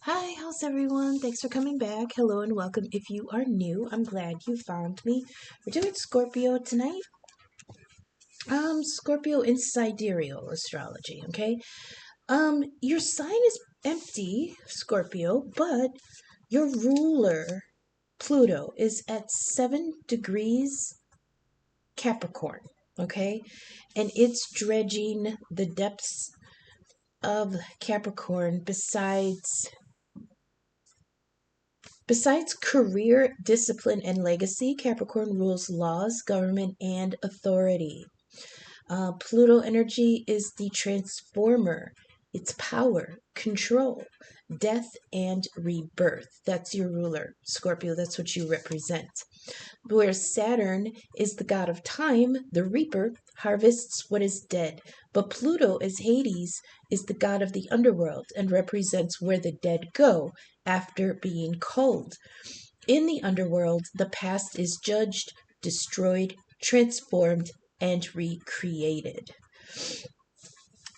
Hi, how's everyone? Thanks for coming back. Hello and welcome. If you are new, I'm glad you found me. We're doing Scorpio tonight. Scorpio in sidereal astrology, okay? Your sign is empty, Scorpio, but your ruler, Pluto, is at 7 degrees Capricorn, okay? And it's dredging the depths of Capricorn Besides career, discipline, and legacy, Capricorn rules laws, government, and authority. Pluto energy is the transformer. It's power, control, death, and rebirth. That's your ruler, Scorpio. That's what you represent. Where Saturn is the god of time, the reaper harvests what is dead. But Pluto, as Hades, is the god of the underworld and represents where the dead go after being culled. In the underworld, the past is judged, destroyed, transformed, and recreated.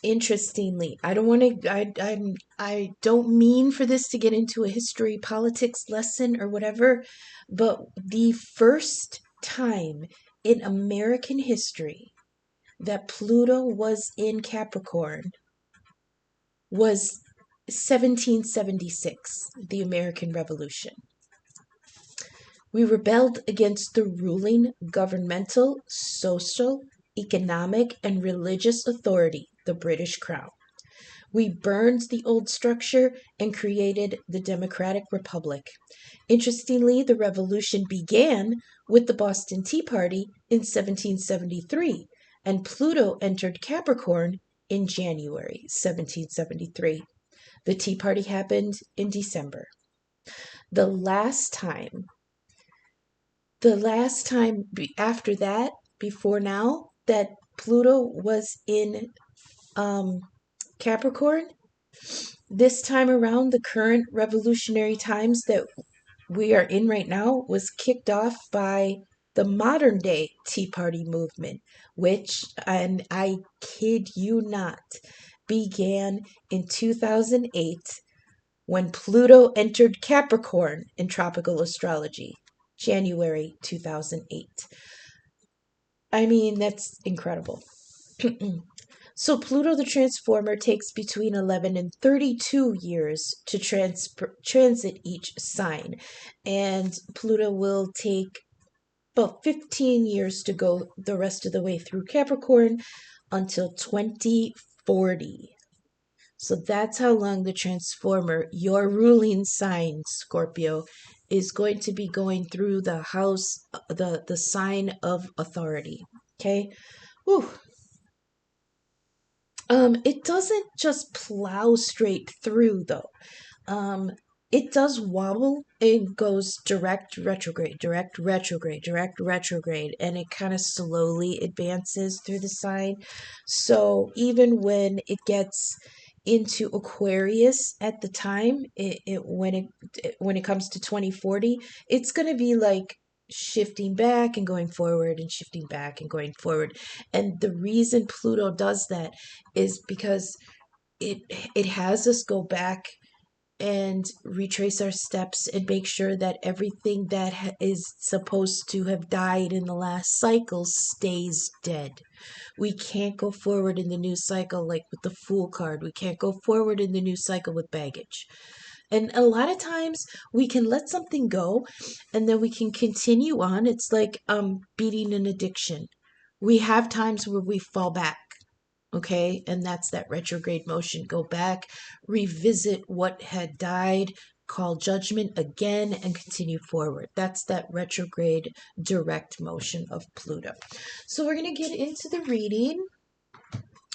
Interestingly, I don't want to I don't mean for this to get into a history politics lesson or whatever, but the first time in American history that Pluto was in Capricorn was 1776, the American Revolution. We rebelled against the ruling governmental, social, economic, and religious authority, the British Crown. We burned the old structure and created the Democratic Republic. Interestingly, the revolution began with the Boston Tea Party in 1773, and Pluto entered Capricorn in January 1773. The Tea Party happened in December. The last time after that, before now, that Pluto was in Capricorn, this time around, the current revolutionary times that we are in right now was kicked off by the modern day Tea Party movement, which, and I kid you not, began in 2008 when Pluto entered Capricorn in tropical astrology, January 2008. I mean, that's incredible. So Pluto the Transformer takes between 11 and 32 years to transit each sign, and Pluto will take about 15 years to go the rest of the way through Capricorn until 2040. So that's how long the Transformer, your ruling sign, Scorpio, is going to be going through the house, the sign of authority. Okay? Whew. It doesn't just plow straight through though. It does wobble. It goes direct retrograde, direct retrograde, direct retrograde, and it kind of slowly advances through the sign. So even when it gets into Aquarius at the time, when it comes to 2040, it's gonna be like shifting back and going forward and shifting back and going forward. And the reason Pluto does that is because it it has us go back and retrace our steps and make sure that everything that is supposed to have died in the last cycle stays dead. We can't go forward in the new cycle like with the Fool card. We can't go forward in the new cycle with baggage. And a lot of times we can let something go and then we can continue on. It's like beating an addiction. We have times where we fall back, okay? And that's that retrograde motion. Go back, revisit what had died, call judgment again, and continue forward. That's that retrograde direct motion of Pluto. So we're going to get into the reading.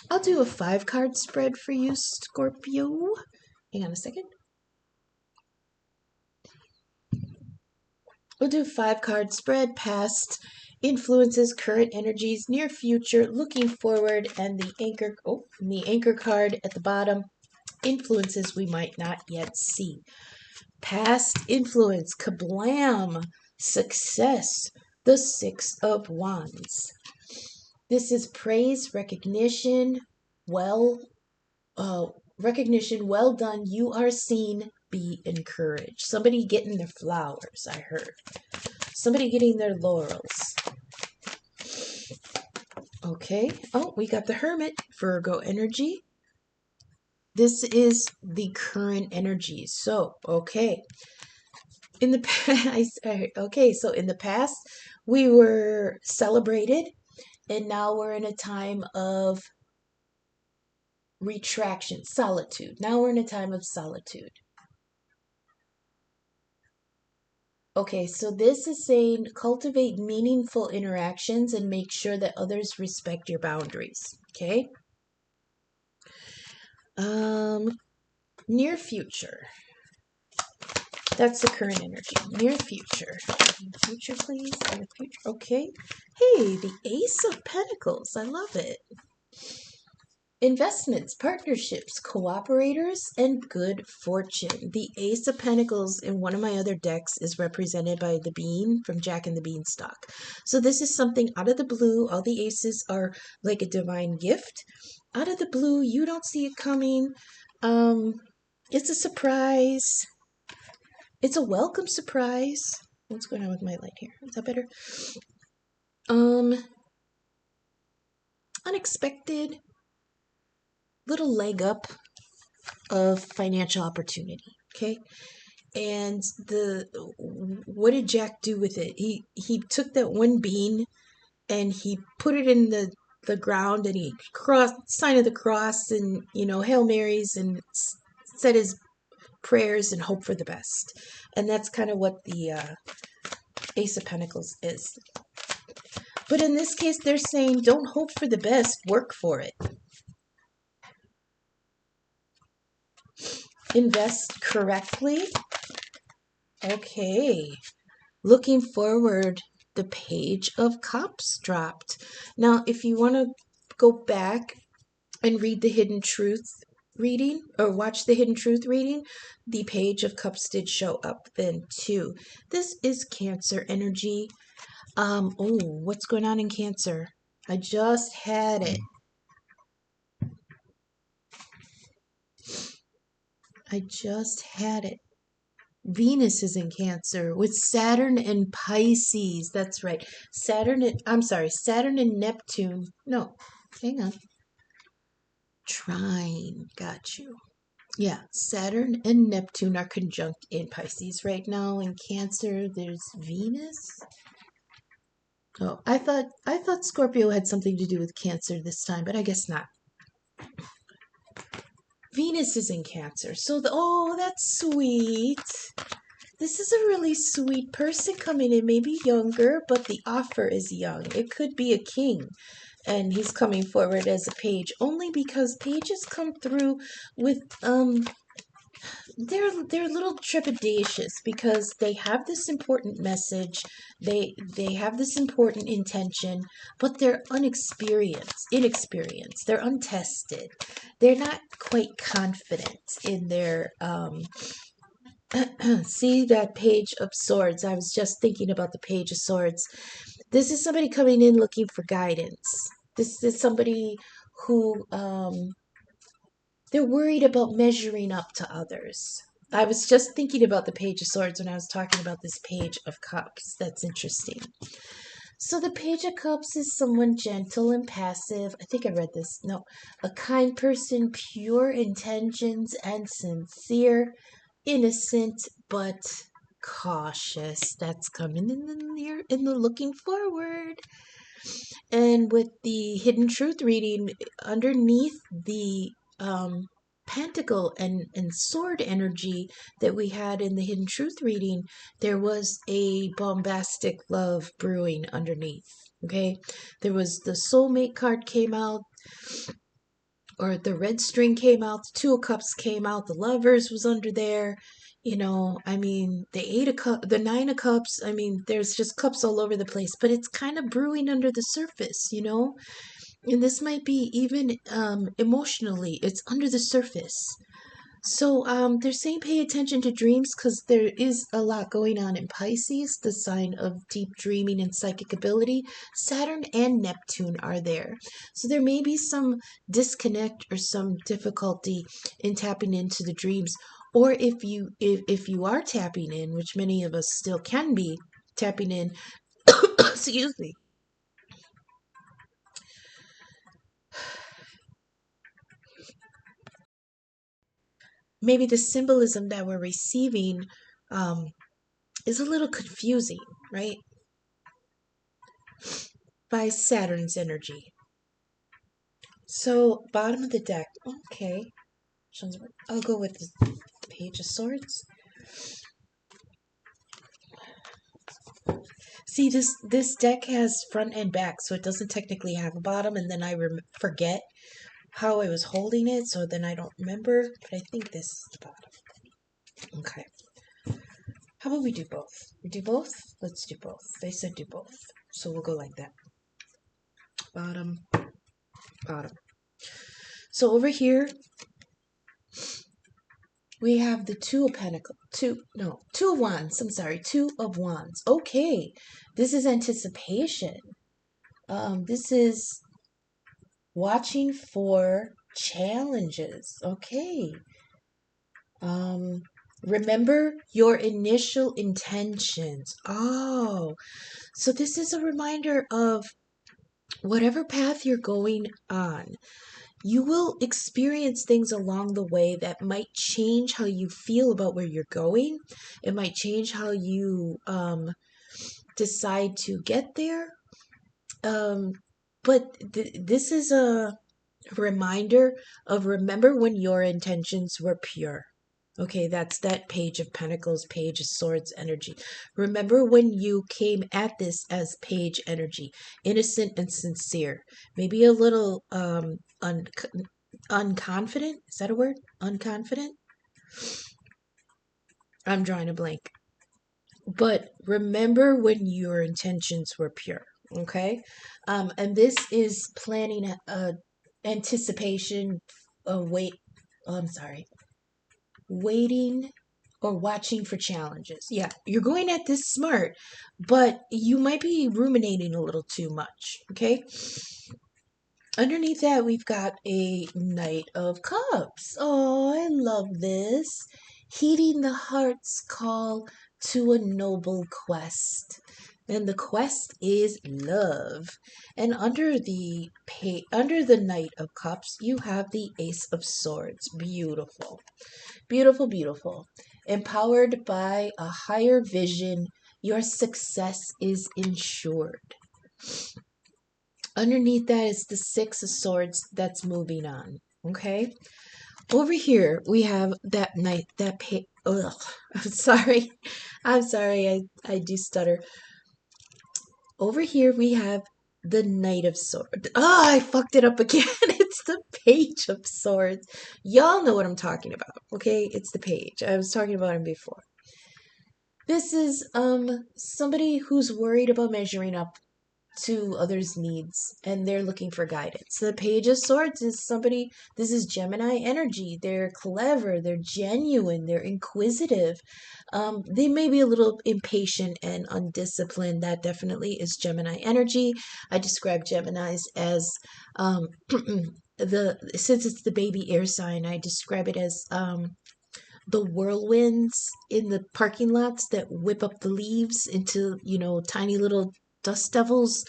I'll do a 5-card spread for you, Scorpio. Hang on a second. We'll do a 5-card spread, past influences, current energies, near future, looking forward, and the anchor card at the bottom, influences we might not yet see. Past influence, kablam, success, the 6 of Wands. This is praise, recognition, well done. You are seen, be encouraged. Somebody getting their flowers, I heard. Somebody getting their laurels. Okay. Oh, we got the Hermit, Virgo energy. This is the current energy. So, okay. In the past, so in the past, we were celebrated, and now we're in a time of retraction, solitude. Now we're in a time of solitude. Okay, so this is saying cultivate meaningful interactions and make sure that others respect your boundaries. Okay. Near future. That's the current energy. Near future. Near future, please. Near future. Okay. Hey, the Ace of Pentacles. I love it. Investments, partnerships, cooperators, and good fortune. The Ace of Pentacles in one of my other decks is represented by the bean from Jack and the Beanstalk. So this is something out of the blue. All the aces are like a divine gift. Out of the blue, you don't see it coming. It's a surprise. It's a welcome surprise. What's going on with my light here? Is that better? Unexpected little leg up of financial opportunity. Okay. And what did Jack do with it? He took that one bean and he put it in the ground, and he crossed sign of the cross, and Hail Marys, and said his prayers and hope for the best. And that's kind of what the Ace of Pentacles is. But in this case, they're saying don't hope for the best, work for it. Invest correctly. Okay. Looking forward, the Page of Cups dropped. Now, if you want to go back and read the Hidden Truth reading, or watch the Hidden Truth reading, the Page of Cups did show up then too. This is Cancer energy. What's going on in Cancer? I just had it. Venus is in Cancer with Saturn and Pisces. That's right. Saturn and Neptune. No, hang on. Trine. Got you. Yeah, Saturn and Neptune are conjunct in Pisces right now. In Cancer, there's Venus. Oh, I thought Scorpio had something to do with Cancer this time, but I guess not. Venus is in Cancer. So, that's sweet. This is a really sweet person coming in, maybe younger, but the offer is young. It could be a king, and he's coming forward as a page, only because pages come through with they're a little trepidatious because they have this important message, they have this important intention, but they're inexperienced, they're untested, they're not quite confident in their see that Page of Swords. I was just thinking about the Page of Swords. This is somebody coming in looking for guidance. This is somebody who they're worried about measuring up to others. I was just thinking about the Page of Swords when I was talking about this Page of Cups. That's interesting. So the Page of Cups is someone gentle and passive. I think I read this. No. A kind person, pure intentions and sincere, innocent but cautious. That's coming in the looking forward. And with the Hidden Truth reading, underneath the pentacle and sword energy that we had in the Hidden Truth reading, there was a bombastic love brewing underneath. Okay, there was the soulmate card came out, or the red string came out, the Two of Cups came out, the Lovers was under there. The Eight of Cups, the Nine of Cups, there's just cups all over the place, but it's kind of brewing under the surface, and this might be even emotionally, it's under the surface. So they're saying pay attention to dreams because there is a lot going on in Pisces, the sign of deep dreaming and psychic ability. Saturn and Neptune are there. So there may be some disconnect or some difficulty in tapping into the dreams, Or if you are tapping in, which many of us still can be tapping in, excuse me, maybe the symbolism that we're receiving um, is a little confusing, right? By Saturn's energy. So, bottom of the deck. Okay. I'll go with the Page of Swords. See, this deck has front and back, so it doesn't technically have a bottom, and then I forget how I was holding it, so then I don't remember, but I think this is the bottom. Okay. How about we do both? We do both? Let's do both. They said do both. So we'll go like that. Bottom, bottom. So over here, we have the Two of Pentacles. Two of Wands. I'm sorry, Two of Wands. Okay. This is anticipation. This is watching for challenges. Okay. Remember your initial intentions. Oh, so this is a reminder of whatever path you're going on. You will experience things along the way that might change how you feel about where you're going. It might change how you decide to get there. But this is a reminder of remember when your intentions were pure. Okay, that's that Page of Pentacles, Page of Swords energy. Remember when you came at this as Page energy, innocent and sincere. Maybe a little unconfident. Is that a word? Unconfident? I'm drawing a blank. But remember when your intentions were pure. Okay? And this is planning anticipation, waiting or watching for challenges. Yeah, you're going at this smart, but you might be ruminating a little too much. Okay. Underneath that, we've got a Knight of Cups. Oh, I love this. Heeding the heart's call to a noble quest. And the quest is love. And under the Knight of Cups, you have the Ace of Swords. Beautiful. Beautiful, beautiful. Empowered by a higher vision, your success is ensured. Underneath that is the Six of Swords that's moving on. Okay? Over here, we have that knight, ugh, I'm sorry. I'm sorry, I do stutter. Over here, we have the Knight of Swords. Oh, I fucked it up again. It's the Page of Swords. Y'all know what I'm talking about, okay? It's the page. I was talking about him before. This is somebody who's worried about measuring up to others' needs and they're looking for guidance. The Page of Swords is somebody, this is Gemini energy. They're clever, they're genuine, they're inquisitive. They may be a little impatient and undisciplined. That definitely is Gemini energy. I describe Geminis as since it's the baby air sign, I describe it as the whirlwinds in the parking lots that whip up the leaves into, tiny little dust devils,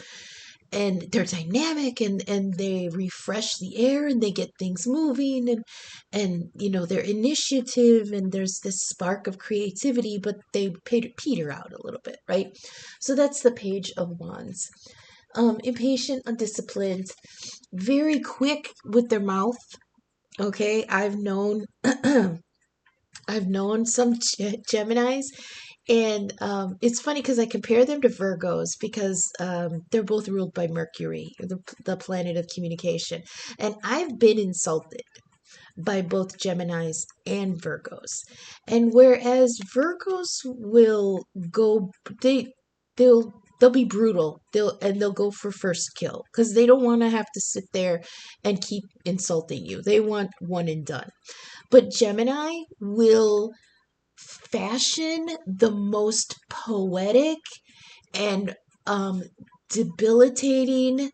and they're dynamic and they refresh the air and they get things moving and they're initiative and there's this spark of creativity, but they peter out a little bit, right? So that's the Page of Wands. Impatient, undisciplined, very quick with their mouth. Okay, I've known some Geminis, and it's funny because I compare them to Virgos because they're both ruled by Mercury, the planet of communication. And I've been insulted by both Geminis and Virgos. And whereas Virgos will go, they'll be brutal. They'll go for first kill because they don't want to have to sit there and keep insulting you. They want one and done. But Gemini will fashion the most poetic and debilitating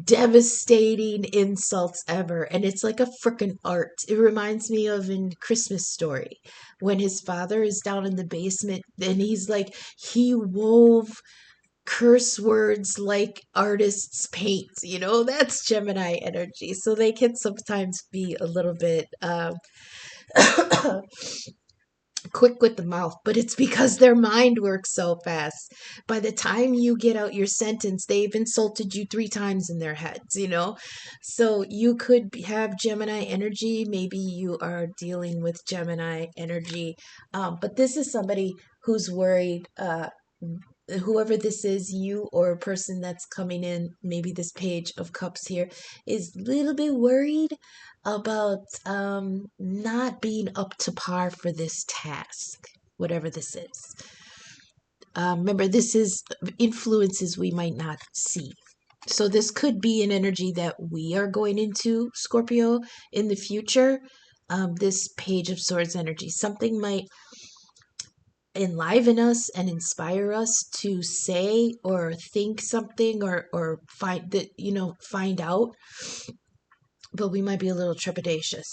devastating insults ever. And it's like a freaking art. It reminds me of in Christmas Story when his father is down in the basement and he's like, he wove curse words like artists paint, that's Gemini energy. So they can sometimes be a little bit quick with the mouth, but it's because their mind works so fast. By the time you get out your sentence, they've insulted you 3 times in their heads. So you could have Gemini energy. Maybe you are dealing with Gemini energy. But this is somebody who's worried. Whoever this is, you or a person that's coming in, maybe this Page of Cups here, is a little bit worried about not being up to par for this task, whatever this is. Remember, this is influences we might not see. So this could be an energy that we are going into, Scorpio, in the future. This Page of Swords energy, something might enliven us and inspire us to say or think something or find out, but we might be a little trepidatious.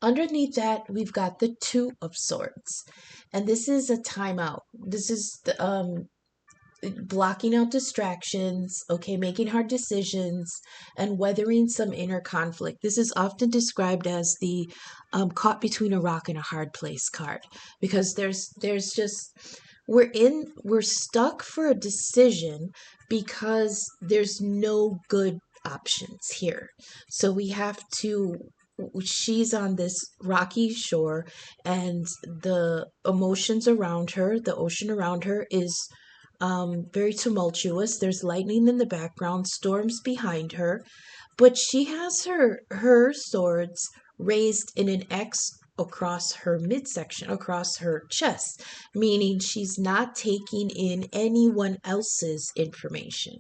Underneath that, we've got the Two of Swords, and this is a timeout. This is the blocking out distractions, okay, making hard decisions, and weathering some inner conflict. This is often described as the caught between a rock and a hard place card, because there's just we're stuck for a decision because there's no good options here. So we have to she's on this rocky shore, and the emotions around her, the ocean around her, is very tumultuous. There's lightning in the background, storms behind her, but she has her swords raised in an X across her midsection, across her chest, meaning she's not taking in anyone else's information.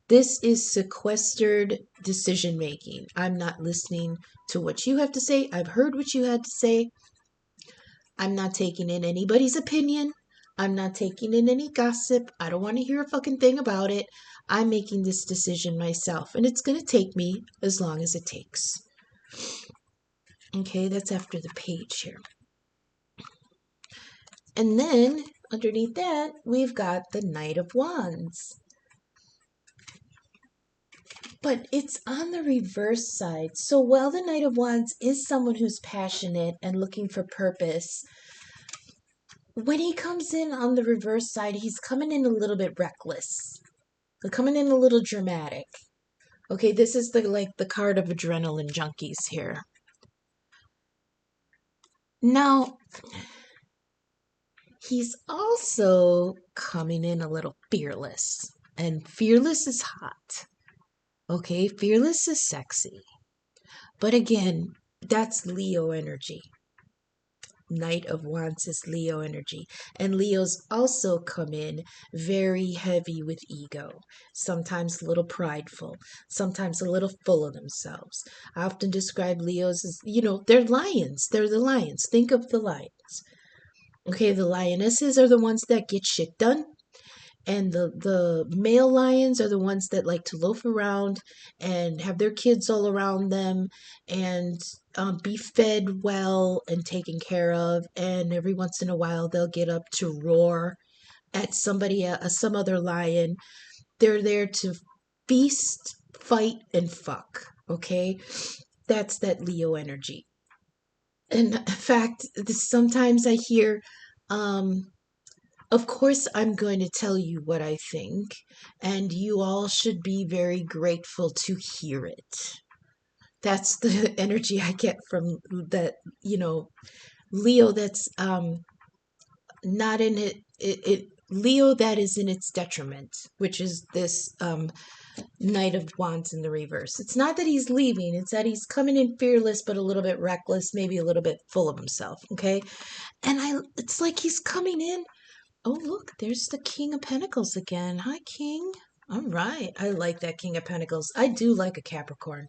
This is sequestered decision making. I'm not listening to what you have to say. I've heard what you had to say. I'm not taking in anybody's opinion. I'm not taking in any gossip. I don't want to hear a fucking thing about it. I'm making this decision myself, and it's going to take me as long as it takes. Okay, that's after the page here. And then underneath that, we've got the Knight of Wands. But it's on the reverse side. So while the Knight of Wands is someone who's passionate and looking for purpose, when he comes in on the reverse side, he's coming in a little bit reckless. They're coming in a little dramatic. Okay, this is the card of adrenaline junkies here. Now, he's also coming in a little fearless. And fearless is hot. Okay, fearless is sexy. But again, that's Leo energy. Knight of Wands is Leo energy. And Leos also come in very heavy with ego, sometimes a little prideful, sometimes a little full of themselves. I often describe Leos as, they're lions. They're the lions. Think of the lions. Okay, the lionesses are the ones that get shit done. And the male lions are the ones that like to loaf around and have their kids all around them and be fed well and taken care of. And every once in a while, they'll get up to roar at somebody, some other lion. They're there to feast, fight, and fuck. Okay, that's that Leo energy. And in fact, sometimes I hear, of course, I'm going to tell you what I think, and you all should be very grateful to hear it. That's the energy I get from that, Leo that's not in it Leo that is in its detriment, which is this Knight of Wands in the reverse. It's not that he's leaving, it's that he's coming in fearless but a little bit reckless, maybe a little bit full of himself, okay? And it's like he's coming in. Oh, look, there's the King of Pentacles again. Hi, King. All right. I like that King of Pentacles. I do like a Capricorn.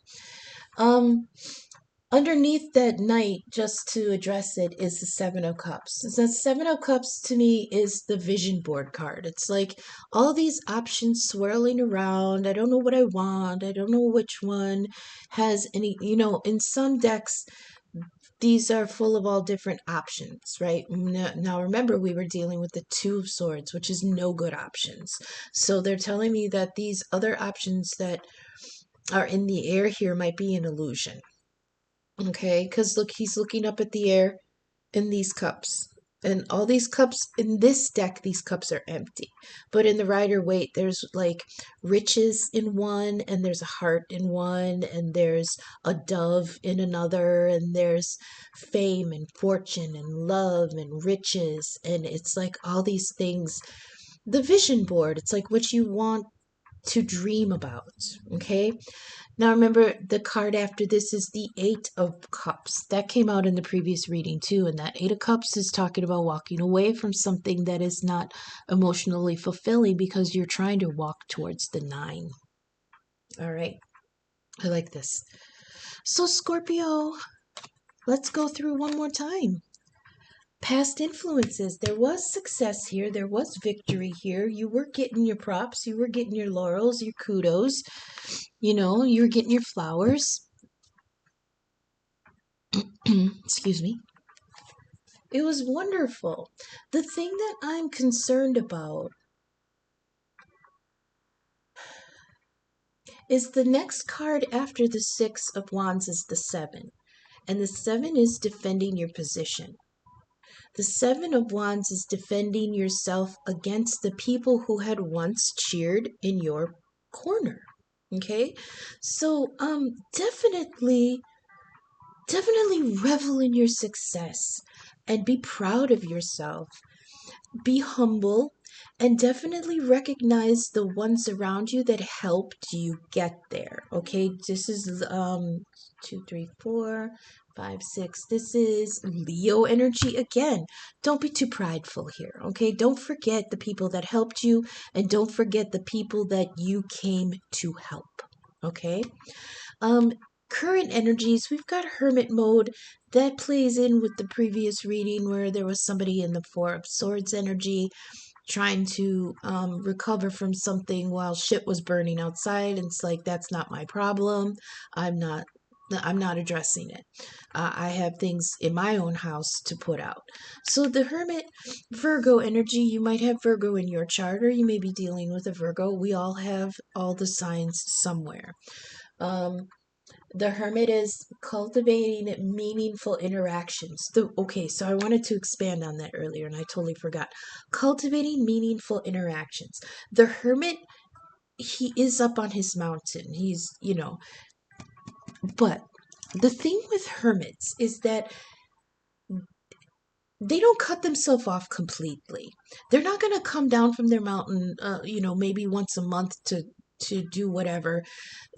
Underneath that knight, just to address it, is the Seven of Cups. The Seven of Cups to me is the vision board card. It's like all these options swirling around. I don't know what I want. I don't know which one has any, in some decks, these are full of all different options, right? Now remember, we were dealing with the Two of Swords, which is no good options. So they're telling me that these other options that are in the air here might be an illusion. Okay, because look, he's looking up at the air in these cups. And all these cups in this deck, these cups are empty. But in the Rider-Waite, there's like riches in one, and there's a heart in one, and there's a dove in another, and there's fame and fortune and love and riches. And it's like all these things. The vision board, it's like what you want to dream about. Okay. Now remember, the card after this is the Eight of Cups. That came out in the previous reading too, and that Eight of Cups is talking about walking away from something that is not emotionally fulfilling because you're trying to walk towards the Nine. All right, I like this. So Scorpio, let's go through one more time. Past influences. There was success here. There was victory here. You were getting your props. You were getting your laurels, your kudos. You were getting your flowers. Excuse me. It was wonderful. The thing that I'm concerned about is the next card after the Six of Wands is the Seven. And the Seven is defending your position. The Seven of Wands is defending yourself against the people who had once cheered in your corner. Okay? So, definitely revel in your success and be proud of yourself. Be humble and definitely recognize the ones around you that helped you get there. Okay, this is 2, 3, 4, 5, 6. This is Leo energy again. Don't be too prideful here. Okay, don't forget the people that helped you, and don't forget the people that you came to help. Okay. Current energies, we've got hermit mode. That plays in with the previous reading where there was somebody in the Four of Swords energy trying to recover from something while shit was burning outside. And it's like, that's not my problem. I'm not addressing it. I have things in my own house to put out. So the Hermit, Virgo energy, you might have Virgo in your chart, or you may be dealing with a Virgo. We all have all the signs somewhere. The Hermit is cultivating meaningful interactions. Okay, so I wanted to expand on that earlier and I totally forgot. Cultivating meaningful interactions. The Hermit, he is up on his mountain. But the thing with hermits is that they don't cut themselves off completely. They're not going to come down from their mountain, maybe once a month to do whatever.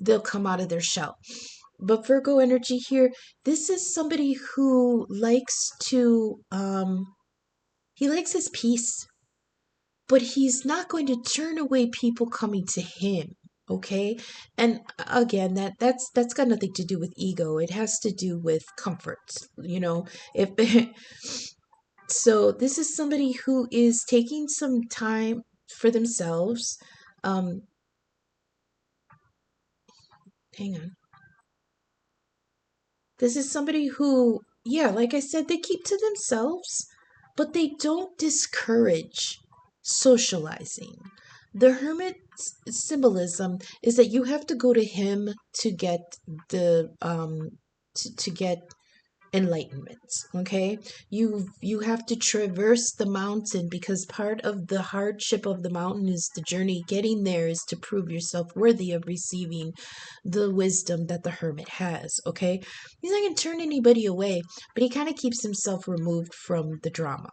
They'll come out of their shell. But Virgo energy here, this is somebody who likes to, he likes his peace, but he's not going to turn away people coming to him. Okay. And again, that's got nothing to do with ego. It has to do with comfort. If so, this is somebody who is taking some time for themselves. Hang on. This is somebody who, yeah, like I said, they keep to themselves, but they don't discourage socializing. The hermit's symbolism is that you have to go to him to get the to get enlightenment. Okay, you have to traverse the mountain because part of the hardship of the mountain is the journey. Getting there is to prove yourself worthy of receiving the wisdom that the hermit has. Okay, he's not gonna turn anybody away, but he kind of keeps himself removed from the drama.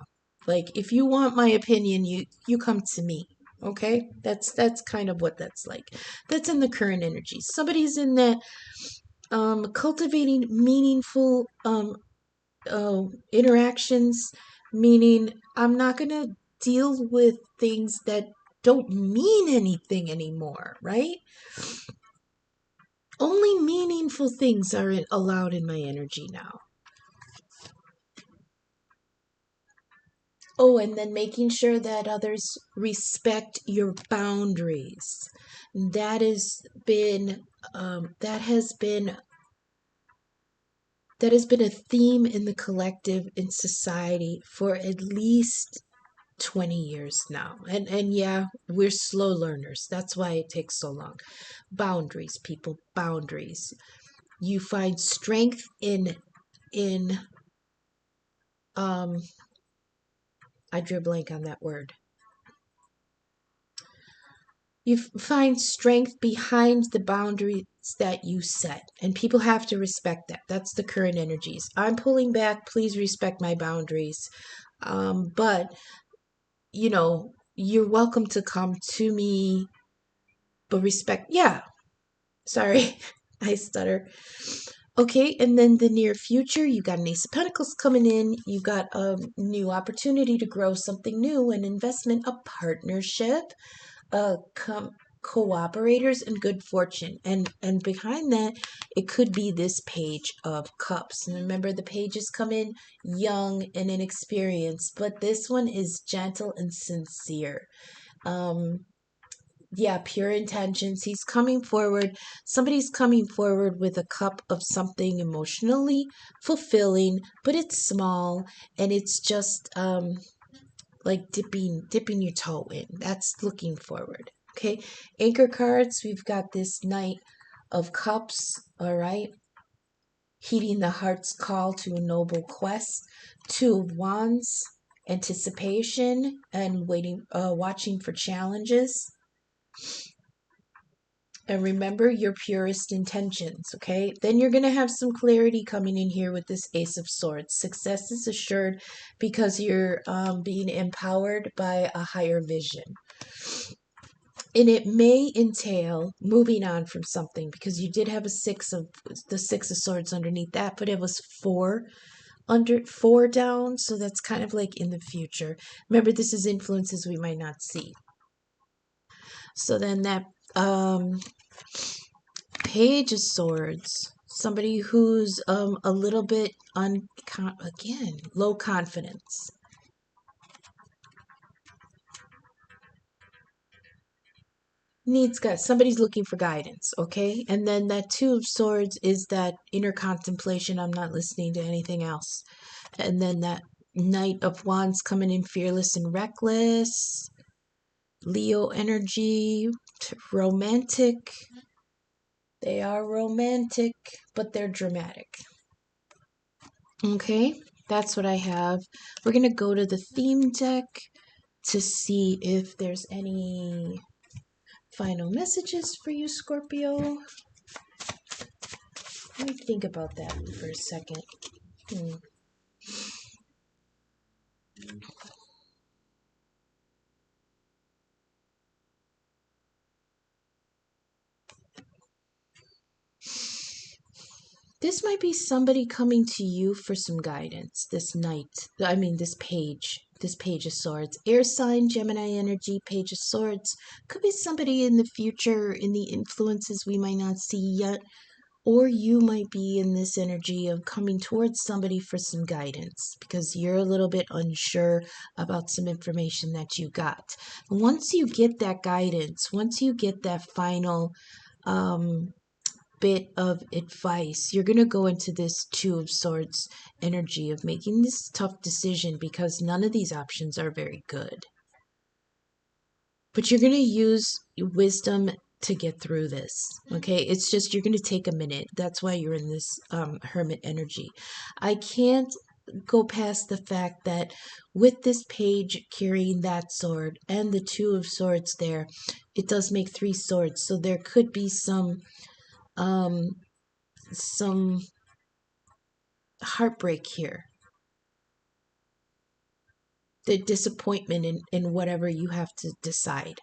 Like, if you want my opinion, you come to me. Okay, that's kind of what that's like. That's in the current energy. Somebody's in that cultivating meaningful interactions, meaning I'm not going to deal with things that don't mean anything anymore, right? Only meaningful things are allowed in my energy now. Oh, and then making sure that others respect your boundaries. That has been um, that has been that has been a theme in the collective in society for at least 20 years now. And yeah, we're slow learners. That's why it takes so long. Boundaries, people, boundaries. You find strength in um I drew a blank on that word. You find strength behind the boundaries that you set, and people have to respect that. That's the current energies. I'm pulling back. Please respect my boundaries. But you're welcome to come to me, but respect. Yeah, sorry, I stutter. Okay, and then the near future, you got an Ace of Pentacles coming in. You got a new opportunity to grow something new, an investment, a partnership, uh, com- cooperators, and good fortune. And behind that, it could be this Page of Cups. And remember, the pages come in young and inexperienced, but this one is gentle and sincere. Um, yeah, pure intentions. He's coming forward. Somebody's coming forward with a cup of something emotionally fulfilling, but it's small and it's just like dipping your toe in. That's looking forward. Okay. Anchor cards, we've got this Knight of Cups, all right? Heeding the heart's call to a noble quest. Two of Wands, anticipation and watching for challenges. And remember your purest intentions, okay? Then you're going to have some clarity coming in here with this Ace of Swords. Success is assured because you're being empowered by a higher vision. And it may entail moving on from something because you did have the Six of Swords underneath that, but it was four down, so that's kind of like in the future. Remember, this is influences we might not see. So then that Page of Swords, somebody who's a little bit again, low confidence. Somebody's looking for guidance, okay? And then that Two of Swords is that inner contemplation. I'm not listening to anything else. And then that Knight of Wands coming in fearless and reckless. Leo energy, romantic. They are romantic, but they're dramatic. Okay, that's what I have. We're going to go to the theme deck to see if there's any final messages for you, Scorpio. Let me think about that for a second. This might be somebody coming to you for some guidance. This page of swords. Air sign, Gemini energy, Page of Swords. Could be somebody in the future in the influences we might not see yet. Or you might be in this energy of coming towards somebody for some guidance because you're a little bit unsure about some information that you got. Once you get that guidance, once you get that final bit of advice, you're going to go into this Two of Swords energy of making this tough decision because none of these options are very good. But you're going to use wisdom to get through this. Okay, it's just you're going to take a minute. That's why you're in this hermit energy. I can't go past the fact that with this page carrying that sword and the Two of Swords there, it does make three swords. So there could be some heartbreak here. The disappointment in whatever you have to decide.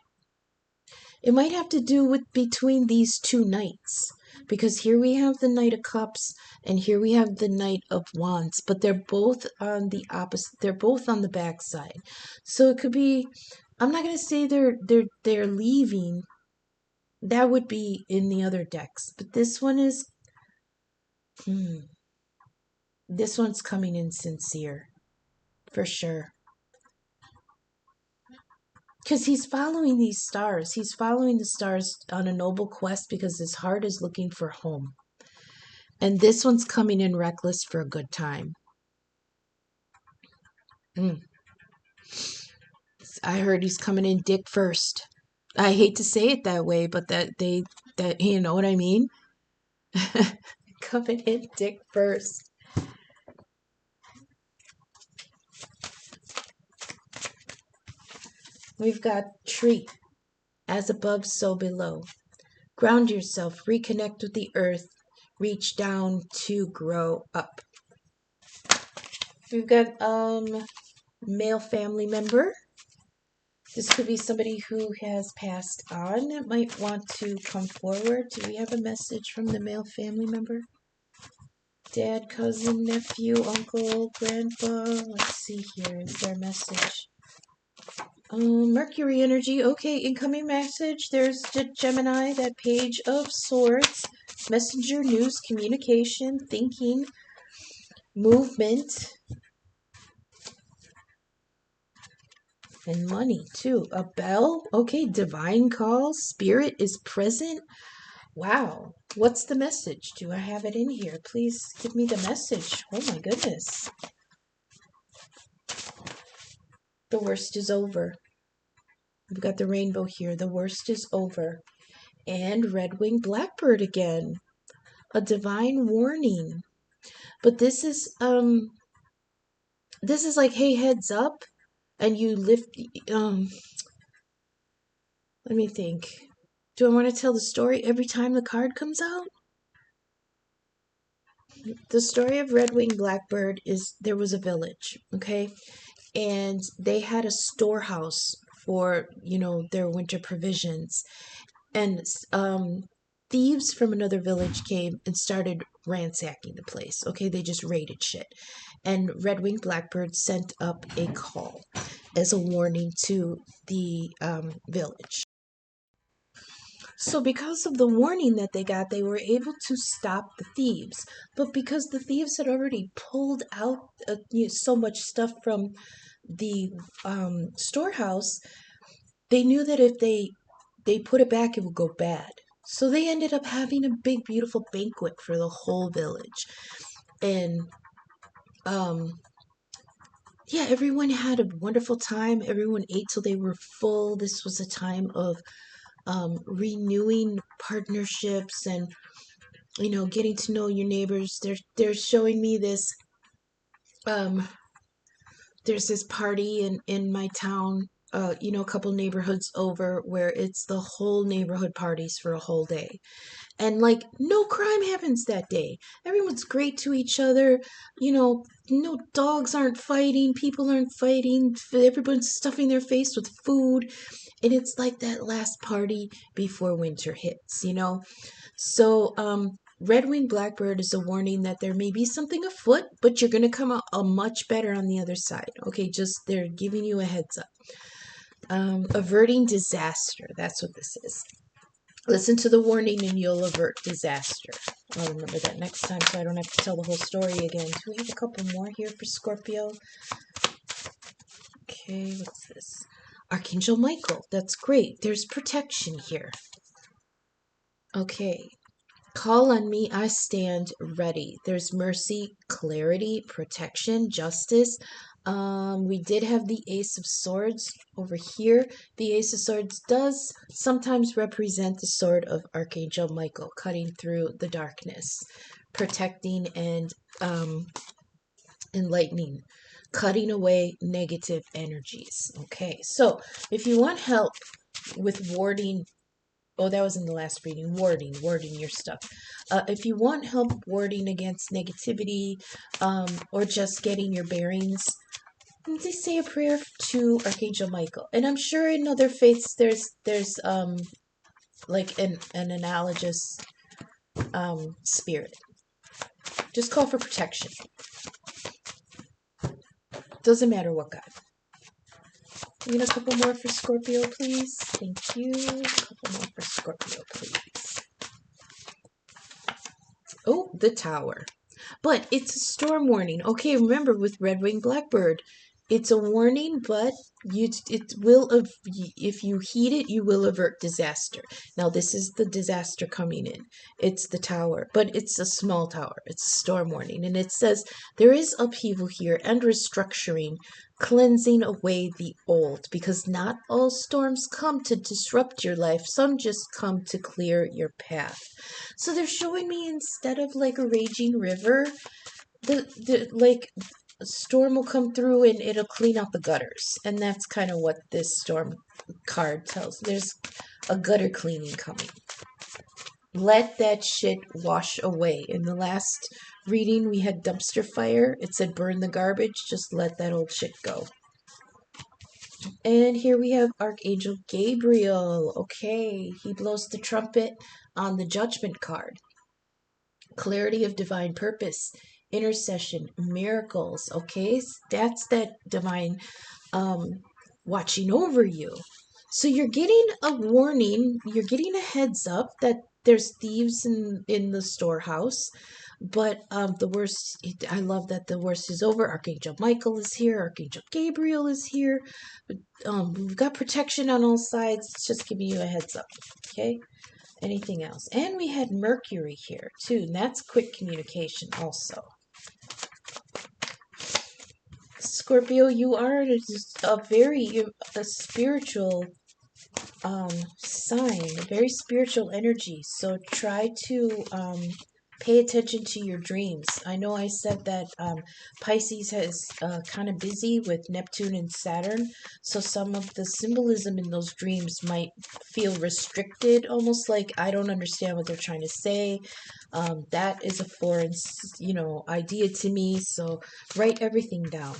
It might have to do with between these two knights. Because here we have the Knight of Cups and here we have the Knight of Wands, but they're both on the opposite. They're both on the backside. So it could be, I'm not going to say they're leaving, That would be in the other decks. But this one is, this one's coming in sincere, for sure. Because he's following these stars. He's following the stars on a noble quest because his heart is looking for home. And this one's coming in reckless for a good time. I heard he's coming in dick first. I hate to say it that way, but that you know what I mean? Coming in dick first. We've got tree, as above, so below. Ground yourself, reconnect with the earth, reach down to grow up. We've got male family member. This could be somebody who has passed on that might want to come forward. Do we have a message from the male family member? Dad, cousin, nephew, uncle, grandpa. Let's see here. Is there a message? Mercury energy. Okay, incoming message. There's Gemini, that page of swords. Messenger, news, communication, thinking, movement, and money too. A bell. Okay, divine call. Spirit is present. Wow. What's the message? Do I have it in here? Please give me the message. Oh my goodness. The worst is over. We've got the rainbow here. The worst is over. And red-winged blackbird again. A divine warning. But this is like, hey, heads up, and you lift let me think. Do I want to tell the story every time the card comes out? The story of red-winged blackbird is there was a village, okay? And they had a storehouse for, their winter provisions. And thieves from another village came and started ransacking the place. Okay, they just raided shit. And red-winged blackbird sent up a call as a warning to the village. So because of the warning that they got, they were able to stop the thieves. But because the thieves had already pulled out so much stuff from the storehouse, they knew that if they put it back, it would go bad. So they ended up having a big, beautiful banquet for the whole village. And yeah, everyone had a wonderful time. Everyone ate till they were full. This was a time of renewing partnerships and getting to know your neighbors. They're showing me this. There's this party in my town. A couple neighborhoods over where it's the whole neighborhood parties for a whole day. And like no crime happens that day. Everyone's great to each other. No dogs aren't fighting, people aren't fighting, everyone's stuffing their face with food. And it's like that last party before winter hits. So red-winged blackbird is a warning that there may be something afoot, but you're going to come out much better on the other side. Okay, just they're giving you a heads up. Averting disaster. That's what this is. Listen to the warning and you'll avert disaster. I'll remember that next time so I don't have to tell the whole story again. Do we have a couple more here for Scorpio? Okay, what's this? Archangel Michael. That's great. There's protection here. Okay. Call on me, I stand ready. There's mercy, clarity, protection, justice. We did have the Ace of Swords over here. The Ace of Swords does sometimes represent the sword of Archangel Michael, cutting through the darkness, protecting and enlightening, cutting away negative energies. Okay, so if you want help with warding, that was in the last reading, warding your stuff. If you want help warding against negativity, or just getting your bearings, they say a prayer to Archangel Michael. And I'm sure in other faiths there's like an analogous spirit. Just call for protection. Doesn't matter what God. You get a couple more for Scorpio, please. Thank you. A couple more for Scorpio, please. Oh, the Tower. But it's a storm warning. Okay, remember with red-winged blackbird, it's a warning, but it will if you heed it, you will avert disaster. Now this is the disaster coming in. It's the tower, but it's a small tower. It's a storm warning, and it says there is upheaval here and restructuring, cleansing away the old, because not all storms come to disrupt your life. Some just come to clear your path. So they're showing me instead of like a raging river, the like a storm will come through and it'll clean out the gutters. And that's kind of what this storm card tells. There's a gutter cleaning coming. Let that shit wash away. In the last reading, we had dumpster fire. It said burn the garbage. Just let that old shit go. And here we have Archangel Gabriel. Okay, he blows the trumpet on the judgment card. Clarity of divine purpose, intercession, miracles. Okay, that's that divine watching over you. So you're getting a warning, you're getting a heads up that there's thieves in the storehouse. But the worst, I love that the worst is over. Archangel Michael is here. Archangel Gabriel is here. We've got protection on all sides. It's just giving you a heads up. Okay. Anything else? And we had Mercury here too, and that's quick communication also. Scorpio, you are a spiritual sign, a very spiritual energy. So try to pay attention to your dreams. I know I said that Pisces is kind of busy with Neptune and Saturn, so some of the symbolism in those dreams might feel restricted, almost like I don't understand what they're trying to say. That is a foreign, idea to me, so write everything down.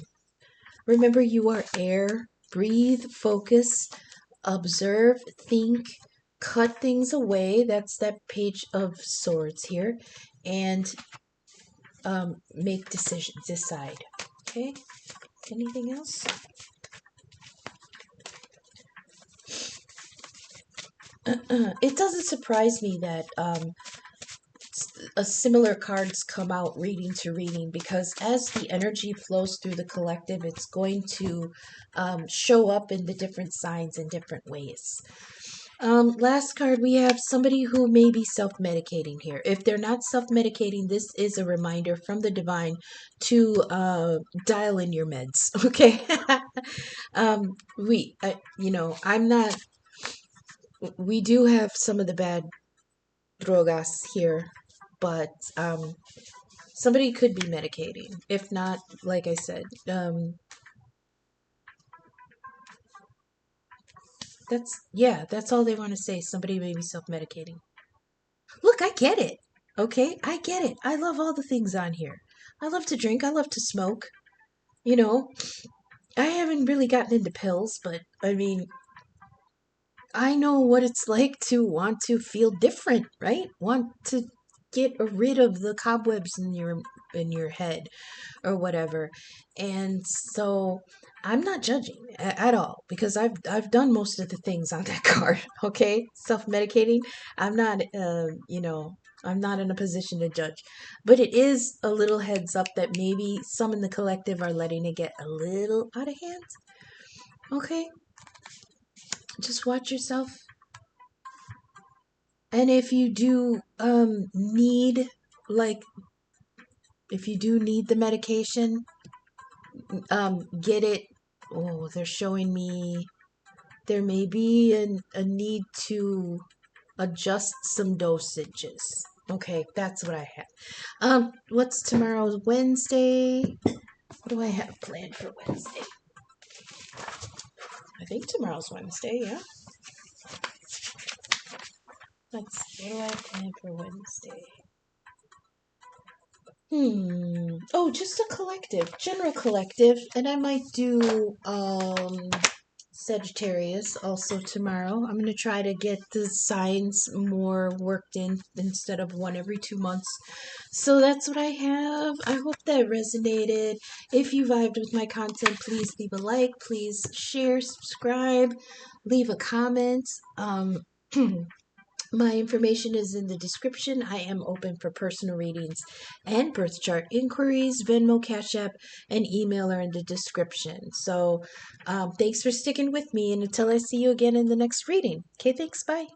Remember, you are air. Breathe, focus, observe, think, cut things away. That's that Page of Swords here. And make decisions, decide. Okay? Anything else? It doesn't surprise me that a similar cards come out reading to reading, because as the energy flows through the collective, it's going to show up in the different signs in different ways. Last card, we have somebody who may be self-medicating here. If they're not self-medicating, this is a reminder from the divine to dial in your meds, okay? I'm not, we do have some of the bad drogas here, but somebody could be medicating. If not, like I said, that's all they want to say. Somebody may be self-medicating. Look, I get it. Okay, I get it. I love all the things on here. I love to drink. I love to smoke. You know, I haven't really gotten into pills, but I mean, I know what it's like to want to feel different, right? Want to get rid of the cobwebs in your head or whatever. And so I'm not judging at all, because I've done most of the things on that card, okay? Self-medicating. I'm not I'm not in a position to judge. But it is a little heads up that maybe some in the collective are letting it get a little out of hand. Okay? Just watch yourself. And if you do need, like, if you do need the medication, get it. Oh, they're showing me there may be a need to adjust some dosages. Okay, that's what I have. What's tomorrow's Wednesday? What do I have planned for Wednesday? I think tomorrow's Wednesday, yeah. What do I have planned for Wednesday? Oh, just a collective, general collective, and I might do Sagittarius also tomorrow. I'm going to try to get the signs more worked in instead of one every 2 months. So that's what I have. I hope that resonated. If you vibed with my content, please leave a like, please share, subscribe, leave a comment. My information is in the description. I am open for personal readings and birth chart inquiries. Venmo, Cash App, and email are in the description. So thanks for sticking with me. And until I see you again in the next reading. Okay, thanks. Bye.